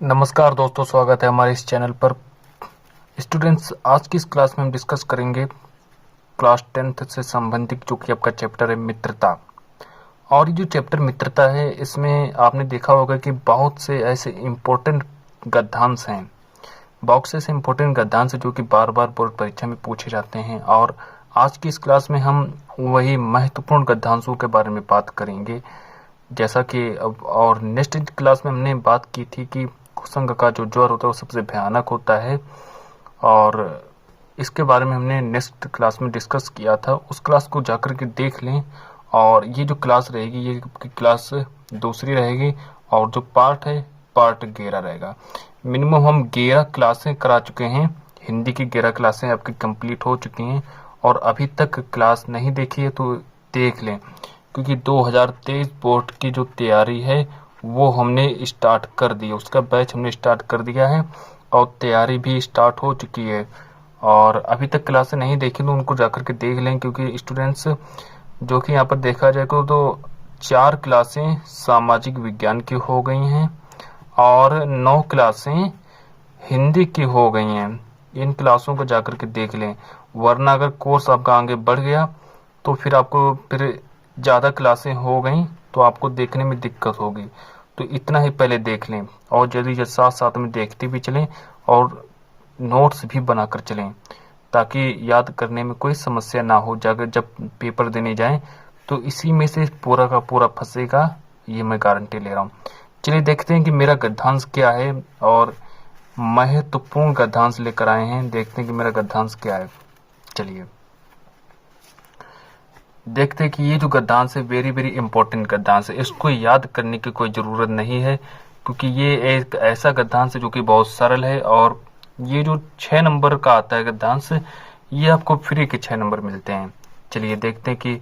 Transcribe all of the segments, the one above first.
नमस्कार दोस्तों, स्वागत है हमारे इस चैनल पर। स्टूडेंट्स, आज की इस क्लास में हम डिस्कस करेंगे क्लास 10th से संबंधित जो कि आपका चैप्टर है मित्रता। और ये जो चैप्टर मित्रता है, इसमें आपने देखा होगा कि बहुत से ऐसे इम्पोर्टेंट गद्यांश हैं, बहुत से ऐसे इम्पोर्टेंट गद्यांश जो कि बार बार बोर्ड परीक्षा में पूछे जाते हैं। और आज की इस क्लास में हम वही महत्वपूर्ण गद्यांशों के बारे में बात करेंगे। जैसा कि अब और नेक्स्ट क्लास में हमने बात की थी कि कुसंग का जो ज्वर होता है वो सबसे भयानक होता है, और इसके बारे में हमने नेक्स्ट क्लास में डिस्कस किया था। उस क्लास को जाकर के देख लें। और ये जो क्लास रहेगी, ये क्लास दूसरी रहेगी, और जो पार्ट है पार्ट 11 रहेगा। मिनिमम हम 11 क्लासें करा चुके हैं, हिंदी की 11 क्लासें आपकी कंप्लीट हो चुकी हैं। और अभी तक क्लास नहीं देखी है तो देख लें, क्योंकि 2023 बोर्ड की जो तैयारी है वो हमने स्टार्ट कर दी, उसका बैच हमने स्टार्ट कर दिया है और तैयारी भी स्टार्ट हो चुकी है। और अभी तक क्लासें नहीं देखी तो उनको जाकर के देख लें, क्योंकि स्टूडेंट्स जो कि यहाँ पर देखा जाए तो 4 क्लासें सामाजिक विज्ञान की हो गई हैं और 9 क्लासें हिंदी की हो गई हैं। इन क्लासों को जाकर के देख लें, वरना अगर कोर्स आपका आगे बढ़ गया तो फिर आपको ज़्यादा क्लासें हो गई तो आपको देखने में दिक्कत होगी। तो इतना ही पहले देख लें, और जल्दी जल्दी साथ साथ में देखते भी चलें और नोट्स भी बनाकर चलें, ताकि याद करने में कोई समस्या ना हो। जब पेपर देने जाएं तो इसी में से पूरा का पूरा फंसेगा, ये मैं गारंटी ले रहा हूँ। चलिए देखते हैं कि मेरा गद्यांश क्या है, और महत्वपूर्ण गद्यांश लेकर आए हैं। देखते हैं कि मेरा गद्यांश क्या है। चलिए देखते हैं कि ये जो गद्यांश है वेरी वेरी इंपॉर्टेंट गद्यांश है। इसको याद करने की कोई ज़रूरत नहीं है, क्योंकि ये एक ऐसा गद्यांश है जो कि बहुत सरल है। और ये जो 6 नंबर का आता है गद्यांश, ये आपको फ्री के 6 नंबर मिलते हैं। चलिए देखते हैं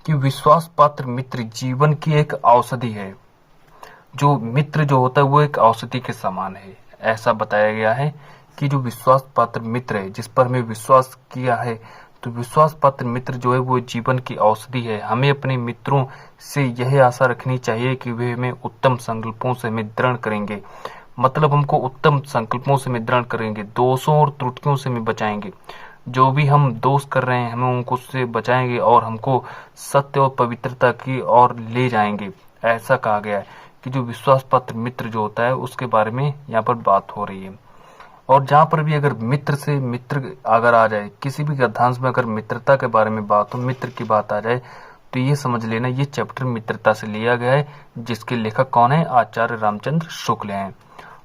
कि विश्वास पात्र मित्र जीवन की एक औषधि है। जो मित्र जो होता है वो एक औषधि के समान है, ऐसा बताया गया है कि जो विश्वास पात्र मित्र है, जिस पर हमें विश्वास किया है, तो विश्वास पात्र मित्र जो है वो जीवन की औषधि है। हमें अपने मित्रों से यह आशा रखनी चाहिए कि वे हमें उत्तम संकल्पों से हमें दृढ़ करेंगे। मतलब हमको उत्तम संकल्पों से हमें दृढ़ करेंगे, दोषों और त्रुटियों से हमें बचाएंगे। जो भी हम दोष कर रहे हैं हमें उनको उससे बचाएंगे और हमको सत्य और पवित्रता की ओर ले जाएंगे। ऐसा कहा गया है कि जो विश्वास पात्र मित्र जो होता है उसके बारे में यहाँ पर बात हो रही है। और जहाँ पर भी अगर मित्र से मित्र अगर आ जाए, किसी भी गद्यांश में अगर मित्रता के बारे में बात हो, मित्र की बात आ जाए, तो ये समझ लेना ये चैप्टर मित्रता से लिया गया है, जिसके लेखक कौन है? आचार्य रामचंद्र शुक्ल हैं।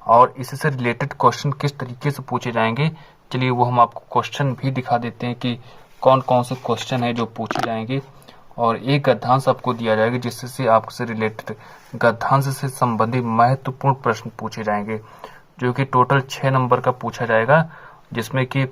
और इससे रिलेटेड क्वेश्चन किस तरीके से पूछे जाएंगे, चलिए वो हम आपको क्वेश्चन भी दिखा देते हैं कि कौन कौन से क्वेश्चन है जो पूछे जाएंगे। और एक गद्यांश आपको दिया जाएगा जिससे आपसे रिलेटेड गद्यांश से संबंधित महत्वपूर्ण प्रश्न पूछे जाएंगे, जो कि टोटल 6 नंबर का पूछा जाएगा। जिसमें कि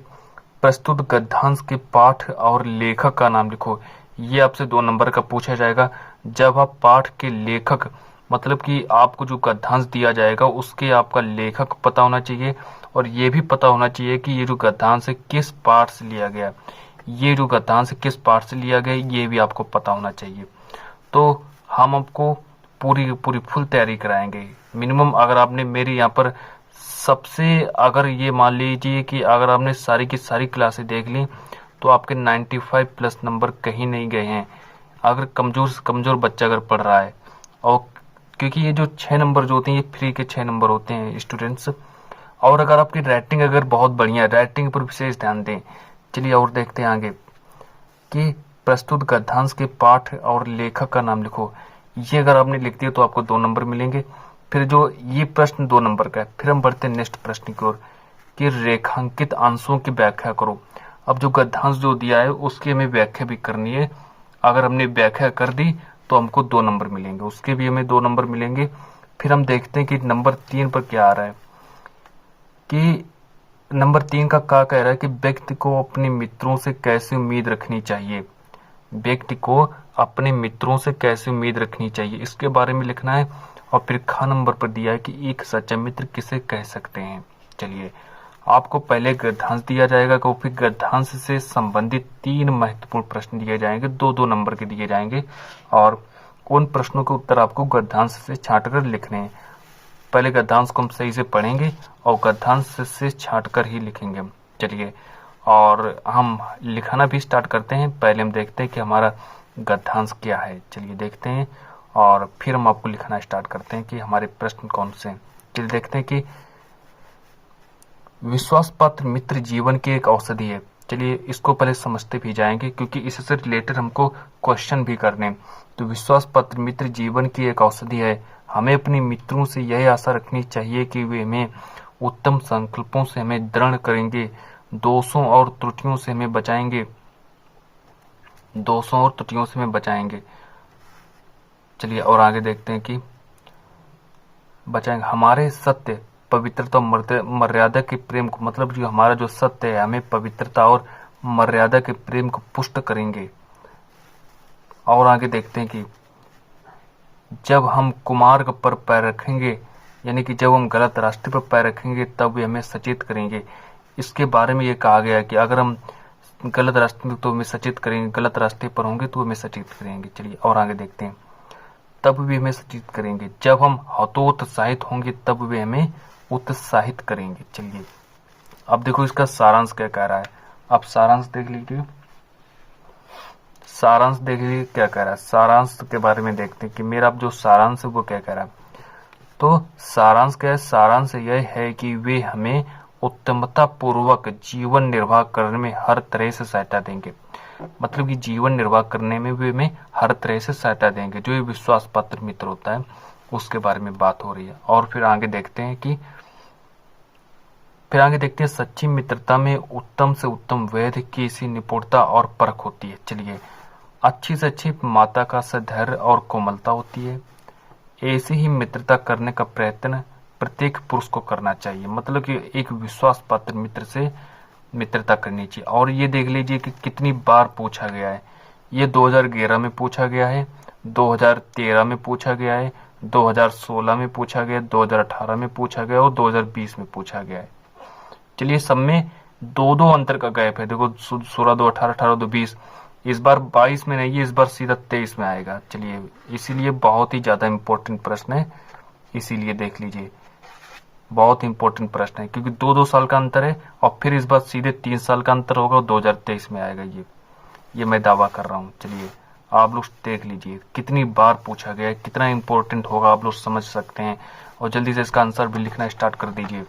प्रस्तुत गद्यांश के पाठ और लेखक का नाम लिखो, ये आपसे 2 नंबर का पूछा जाएगा। जब आप पाठ के लेखक, मतलब कि आपको जो गद्यांश दिया जाएगा उसके आपका लेखक पता होना चाहिए, और ये भी पता होना चाहिए कि ये जो गद्यांश है किस पाठ से लिया गया, ये जो गद्यांश किस पाठ से लिया गया, ये भी आपको पता होना चाहिए। तो हम आपको पूरी पूरी फुल तैयारी कराएंगे। मिनिमम अगर आपने मेरी यहाँ पर सबसे, अगर ये मान लीजिए कि अगर आपने सारी की सारी क्लासें देख ली तो आपके 95 प्लस नंबर कहीं नहीं गए हैं, अगर कमज़ोर से कमज़ोर बच्चा अगर पढ़ रहा है। और क्योंकि ये जो 6 नंबर जो होते हैं ये फ्री के 6 नंबर होते हैं स्टूडेंट्स। और अगर आपकी राइटिंग अगर बहुत बढ़िया है, राइटिंग पर विशेष ध्यान दें। चलिए और देखते हैं आगे कि प्रस्तुत गद्यांश के पाठ और लेखक का नाम लिखो। ये अगर आपने लिख दिया तो आपको 2 नंबर मिलेंगे। फिर जो ये प्रश्न 2 नंबर का है, फिर हम बढ़ते हैं नेक्स्ट प्रश्न की ओर कि रेखांकित अंशों की व्याख्या करो। अब जो गद्यांश जो दिया है उसकी हमें व्याख्या भी करनी है। अगर हमने व्याख्या कर दी तो हमको 2 नंबर मिलेंगे, उसके भी हमें 2 नंबर मिलेंगे। फिर हम देखते हैं कि नंबर 3 पर क्या आ रहा है, कि नंबर 3 का क्या कह रहा है कि व्यक्ति को अपने मित्रों से कैसे उम्मीद रखनी चाहिए। व्यक्ति को अपने मित्रों से कैसे उम्मीद रखनी चाहिए, इसके बारे में लिखना है। और फिर ख नंबर पर दिया है कि एक सच्चा मित्र किसे कह सकते हैं। चलिए आपको पहले गद्यांश दिया जाएगा, तो फिर गद्यांश से संबंधित 3 महत्वपूर्ण प्रश्न दिए जाएंगे, 2-2 नंबर के दिए जाएंगे। और उन प्रश्नों के उत्तर आपको गद्यांश से छांट कर लिखने हैं। पहले गद्यांश को हम सही से पढ़ेंगे और गद्यांश से छांट कर ही लिखेंगे। चलिए, और हम लिखना भी स्टार्ट करते हैं। पहले हम देखते हैं कि हमारा गद्यांश क्या है। चलिए देखते हैं और फिर हम आपको लिखना स्टार्ट करते हैं कि हमारे प्रश्न कौन से हैं। चलिए देखते हैं कि विश्वास पात्र मित्र जीवन की एक औषधि है। चलिए इसको पहले समझते भी जाएंगे क्योंकि इससे रिलेटेड हमको क्वेश्चन भी करने। तो विश्वास पात्र मित्र जीवन की एक औषधि है। हमें अपने मित्रों से यह आशा रखनी चाहिए कि वे हमें उत्तम संकल्पों से हमें दृढ़ करेंगे, दोषों और त्रुटियों से हमें बचाएंगे, दोषों और त्रुटियों से हमें बचाएंगे। चलिए और आगे देखते हैं कि बचाएंगे हमारे सत्य, पवित्रता और मर्यादा के प्रेम को, मतलब जो हमारा जो सत्य है हमें पवित्रता और मर्यादा के प्रेम को पुष्ट करेंगे। और आगे देखते हैं कि जब हम कुमार्ग पर पैर रखेंगे, यानी कि जब हम गलत रास्ते पर पैर रखेंगे तब वे हमें सचेत करेंगे। इसके बारे में ये कहा गया है कि अगर हम गलत रास्ते में तो हमें सचेत करेंगे, गलत रास्ते पर होंगे तो हमें सचेत करेंगे। चलिए और आगे देखते हैं, तब वे हमें सचेत करेंगे। जब हम हतोत्साहित होंगे तब वे हमें उत्साहित करेंगे। चलिए अब देखो इसका सारांश क्या कह रहा है। आप सारांश देख लीजिए, सारांश देख लीजिए क्या कह रहा है। सारांश के बारे में देखते हैं कि मेरा जो सारांश है वो क्या कह रहा है। तो सारांश क्या है? सारांश यह है कि वे हमें उत्तमता पूर्वक जीवन निर्वाह करने में हर तरह से सहायता देंगे। मतलब कि जीवन निर्वाह करने में वे हमें हर तरह से सहायता देंगे। जो ये विश्वास पात्र मित्र होता है उसके बारे में बात हो रही है। और फिर आगे देखते हैं कि सच्ची मित्रता में उत्तम से उत्तम वैध की सी निपुणता और परख होती है। चलिए, अच्छी से अच्छी माता का धैर्य और कोमलता होती है। ऐसी ही मित्रता करने का प्रयत्न प्रत्येक पुरुष को करना चाहिए। मतलब कि एक विश्वास पात्र मित्र से मित्रता करनी चाहिए। और ये देख लीजिए कि कितनी बार पूछा गया है। ये 2011 में पूछा गया है, 2013 में पूछा गया है, 2016 में पूछा गया, 2018 में पूछा गया और 2020 में पूछा गया है। चलिए सब में दो अंतर का गैप है। देखो 16, 2, 18, 18, 2, 20। इस बार 22 में नहीं है, इस बार सीधा 23 में आएगा। चलिए इसीलिए बहुत ही ज्यादा इंपॉर्टेंट प्रश्न है, इसीलिए देख लीजिए बहुत इंपॉर्टेंट प्रश्न है क्योंकि 2-2 साल का अंतर है और फिर इस बार सीधे 3 साल का अंतर होगा और 2023 में आएगा। ये मैं दावा कर रहा हूँ। चलिए आप लोग देख लीजिए कितनी बार पूछा गया है, कितना इंपॉर्टेंट होगा आप लोग समझ सकते हैं। और जल्दी से इसका आंसर भी लिखना स्टार्ट कर दीजिए।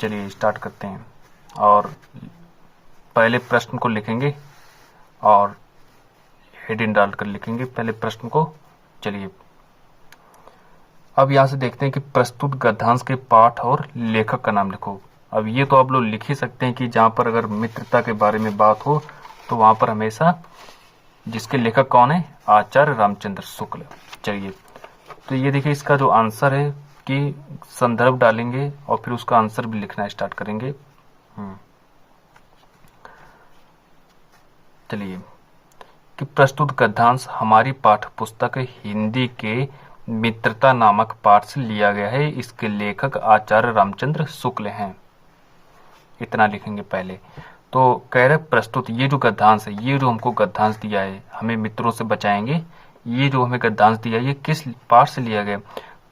चलिए स्टार्ट करते हैं और पहले प्रश्न को लिखेंगे और हेडिंग डालकर लिखेंगे पहले प्रश्न को। चलिए अब यहां से देखते हैं कि प्रस्तुत गद्यांश के पाठ और लेखक का नाम लिखो। अब ये तो आप लोग लिख ही सकते हैं कि जहां पर अगर मित्रता के बारे में बात हो तो वहां पर हमेशा जिसके लेखक कौन है, आचार्य रामचंद्र शुक्ल। चलिए तो ये देखिए इसका जो आंसर है कि संदर्भ डालेंगे और फिर उसका आंसर भी लिखना स्टार्ट करेंगे। चलिए कि प्रस्तुत गद्यांश हमारी पाठ्य पुस्तक हिंदी के मित्रता नामक पाठ से लिया गया है। इसके लेखक आचार्य रामचंद्र शुक्ल हैं। इतना लिखेंगे पहले। तो कह रहे प्रस्तुत ये जो गद्यांश है, ये जो हमको गद्यांश दिया है हमें मित्रों से बचाएंगे, ये जो हमें गद्यांश दिया है ये किस पाठ से लिया गया?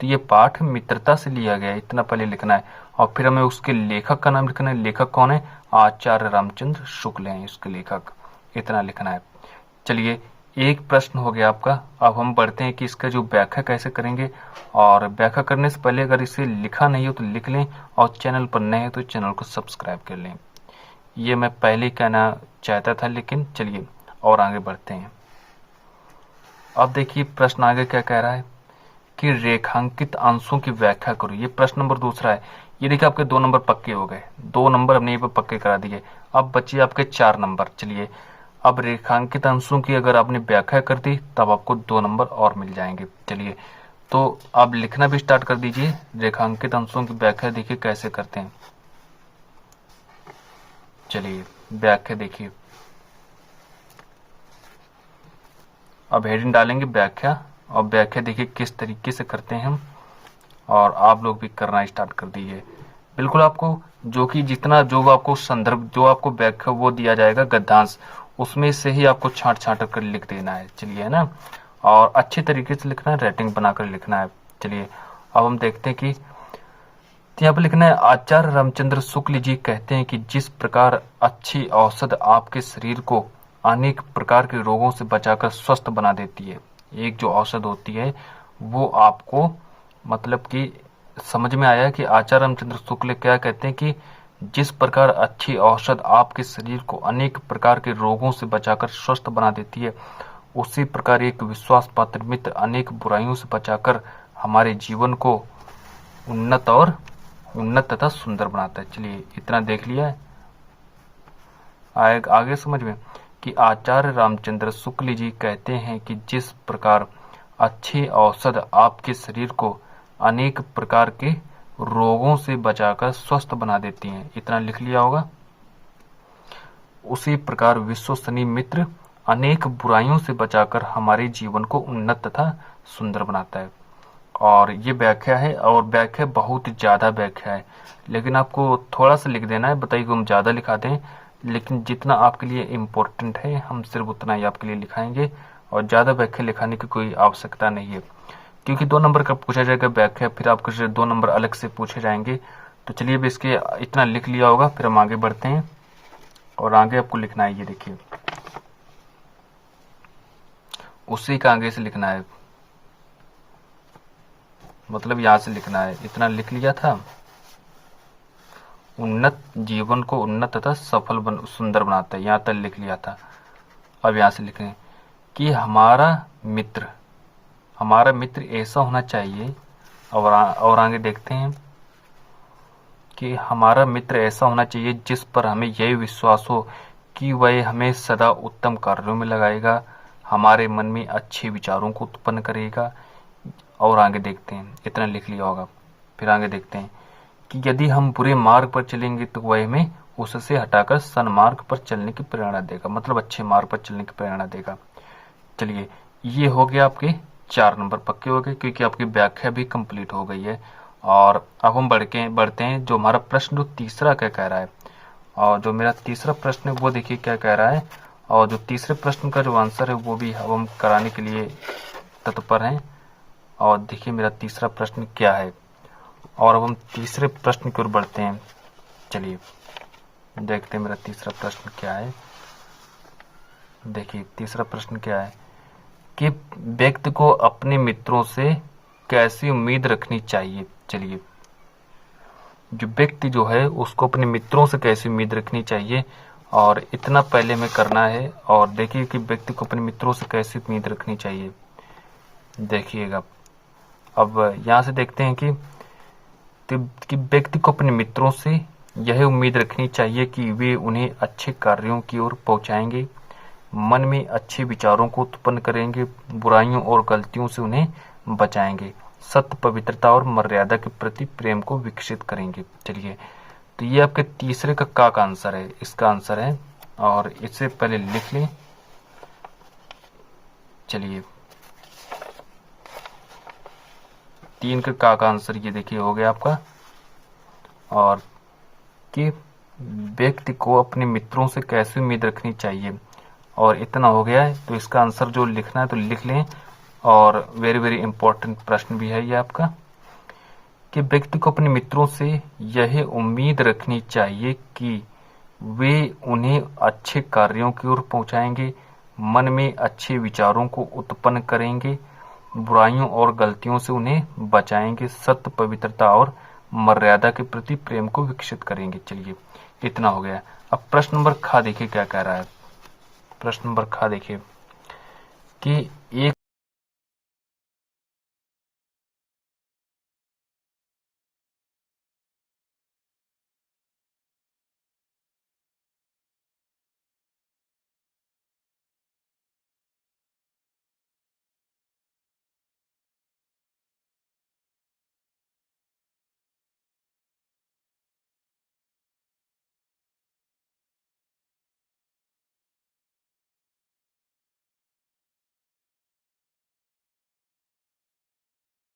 तो ये पाठ मित्रता से लिया गया है। इतना पहले लिखना है और फिर हमें उसके लेखक का नाम लिखना है। लेखक कौन है? आचार्य रामचंद्र शुक्ल हैं इसके लेखक। इतना लिखना है। चलिए एक प्रश्न हो गया आपका। अब हम बढ़ते हैं कि इसका जो व्याख्या कैसे करेंगे। और व्याख्या करने से पहले अगर इसे लिखा नहीं हो तो लिख लें और चैनल पर नए हैं तो चैनल को सब्सक्राइब कर लें। ये मैं पहले कहना चाहता था लेकिन चलिए और आगे बढ़ते हैं। अब देखिए प्रश्न आगे क्या कह रहा है कि रेखांकित अंशों की व्याख्या करो। ये प्रश्न नंबर दूसरा है। ये देखिए आपके 2 नंबर पक्के हो गए। 2 नंबर हमने ये पर पक्के करा दिए। अब बचिए आपके 4 नंबर। चलिए अब रेखांकित अंशों की अगर आपने व्याख्या कर दी तब आपको 2 नंबर और मिल जाएंगे। चलिए तो आप लिखना भी स्टार्ट कर दीजिए। रेखांकित अंशों की व्याख्या देखिए कैसे करते हैं। चलिए व्याख्या देखिए। अब हेडिंग डालेंगे व्याख्या और व्याख्या देखिए किस तरीके से करते हैं हम। और आप लोग भी करना स्टार्ट कर दीजिए। बिल्कुल आपको जो कि जितना जो आपको संदर्भ जो आपको व्याख्या वो दिया जाएगा गद्यांश, उसमें से ही आपको छांट कर लिख देना है। चलिए है ना। और अच्छे तरीके से लिखना है, रेटिंग बनाकर लिखना है। चलिए अब हम देखते हैं कि यहाँ पर लिखना है, आचार्य रामचंद्र शुक्ल जी कहते हैं कि जिस प्रकार अच्छी औषध आपके शरीर को अनेक प्रकार के रोगों से बचाकर स्वस्थ बना देती है। एक जो औषध होती है वो आपको मतलब कि समझ में आया कि आचार्य रामचंद्र शुक्ल क्या कहते हैं कि जिस प्रकार अच्छी औषध आपके शरीर को अनेक प्रकार के रोगों से बचाकर स्वस्थ बना देती है, उसी प्रकार एक विश्वास पात्र मित्र अनेक बुराइयों से बचाकर हमारे जीवन को उन्नत तथा सुंदर बनाता है। चलिए इतना देख लिया है। आगे समझ में कि आचार्य रामचंद्र शुक्ल जी कहते हैं कि जिस प्रकार अच्छी औषध आपके शरीर को अनेक प्रकार के रोगों से बचाकर स्वस्थ बना देती हैं, इतना लिख लिया होगा। उसी प्रकार विश्वसनीय मित्र अनेक बुराइयों से बचाकर हमारे जीवन को उन्नत तथा सुंदर बनाता है। और ये व्याख्या है, और व्याख्या बहुत ज्यादा व्याख्या है, लेकिन आपको थोड़ा सा लिख देना है। बताइए हम ज्यादा लिखा दें, लेकिन जितना आपके लिए इम्पोर्टेंट है हम सिर्फ उतना ही आपके लिए लिखाएंगे, और ज्यादा व्याख्या लिखाने की कोई आवश्यकता नहीं है, क्योंकि 2 नंबर का पूछा जाएगा व्याख्या, फिर आपको 2 नंबर अलग से पूछे जाएंगे। तो चलिए अब इसके इतना लिख लिया होगा, फिर हम आगे बढ़ते हैं। और आगे आपको लिखना है, ये देखिए उसी का आगे से लिखना है, मतलब यहां से लिखना है। इतना लिख लिया था, उन्नत जीवन को उन्नत तथा सफल सुंदर बनाता है, यहां तक लिख लिया था। अब यहां से लिखें कि हमारा मित्र ऐसा होना चाहिए, और आगे देखते हैं कि हमारा मित्र ऐसा होना चाहिए जिस पर हमें यही विश्वास हो कि वह हमें सदा उत्तम कार्यों में लगाएगा, हमारे मन में अच्छे विचारों को उत्पन्न करेगा। और आगे देखते हैं, इतना लिख लिया होगा। फिर आगे देखते हैं कि यदि हम बुरे मार्ग पर चलेंगे तो वह हमें उससे हटाकर सन्मार्ग पर चलने की प्रेरणा देगा, मतलब अच्छे मार्ग पर चलने की प्रेरणा देगा। चलिए ये हो गया, आपके 4 नंबर पक्के हो गए, क्योंकि आपकी व्याख्या भी कंप्लीट हो गई है। और अब हम बढ़ते हैं जो हमारा प्रश्न जो तीसरा क्या कह रहा है। और जो मेरा तीसरा प्रश्न है वो देखिए क्या कह रहा है, और जो तीसरे प्रश्न का जो आंसर है वो भी अब हम कराने के लिए तत्पर हैं। और देखिए मेरा तीसरा प्रश्न क्या है, और अब हम तीसरे प्रश्न की ओर बढ़ते हैं। चलिए देखते हैं मेरा तीसरा प्रश्न क्या है। देखिए तीसरा प्रश्न क्या है कि व्यक्ति को अपने मित्रों से कैसी उम्मीद रखनी चाहिए। चलिए जो व्यक्ति जो है उसको अपने मित्रों से कैसी उम्मीद रखनी चाहिए, और इतना पहले में करना है। और देखिए कि व्यक्ति को अपने मित्रों से कैसी उम्मीद रखनी चाहिए। देखिएगा अब यहाँ से देखते हैं कि व्यक्ति को अपने मित्रों से यह उम्मीद रखनी चाहिए कि वे उन्हें अच्छे कार्यों की ओर पहुंचाएंगे, मन में अच्छे विचारों को उत्पन्न करेंगे, बुराइयों और गलतियों से उन्हें बचाएंगे, सत्य, पवित्रता और मर्यादा के प्रति प्रेम को विकसित करेंगे। चलिए तो ये आपके तीसरे का आंसर है, इसका आंसर है, और इससे पहले लिख लें। चलिए 3 का आंसर ये देखिए हो गया आपका, और कि व्यक्ति को अपने मित्रों से कैसी उम्मीद रखनी चाहिए, और इतना हो गया है। तो इसका आंसर जो लिखना है तो लिख लें। और वेरी वेरी इंपॉर्टेंट प्रश्न भी है ये आपका, कि व्यक्ति को अपने मित्रों से यह उम्मीद रखनी चाहिए कि वे उन्हें अच्छे कार्यों की ओर पहुंचाएंगे, मन में अच्छे विचारों को उत्पन्न करेंगे, बुराइयों और गलतियों से उन्हें बचाएंगे, सत्य, पवित्रता और मर्यादा के प्रति प्रेम को विकसित करेंगे। चलिए इतना हो गया। अब प्रश्न नंबर ख देखिए क्या कह रहा है। प्रश्न नंबर ख देखिए कि एक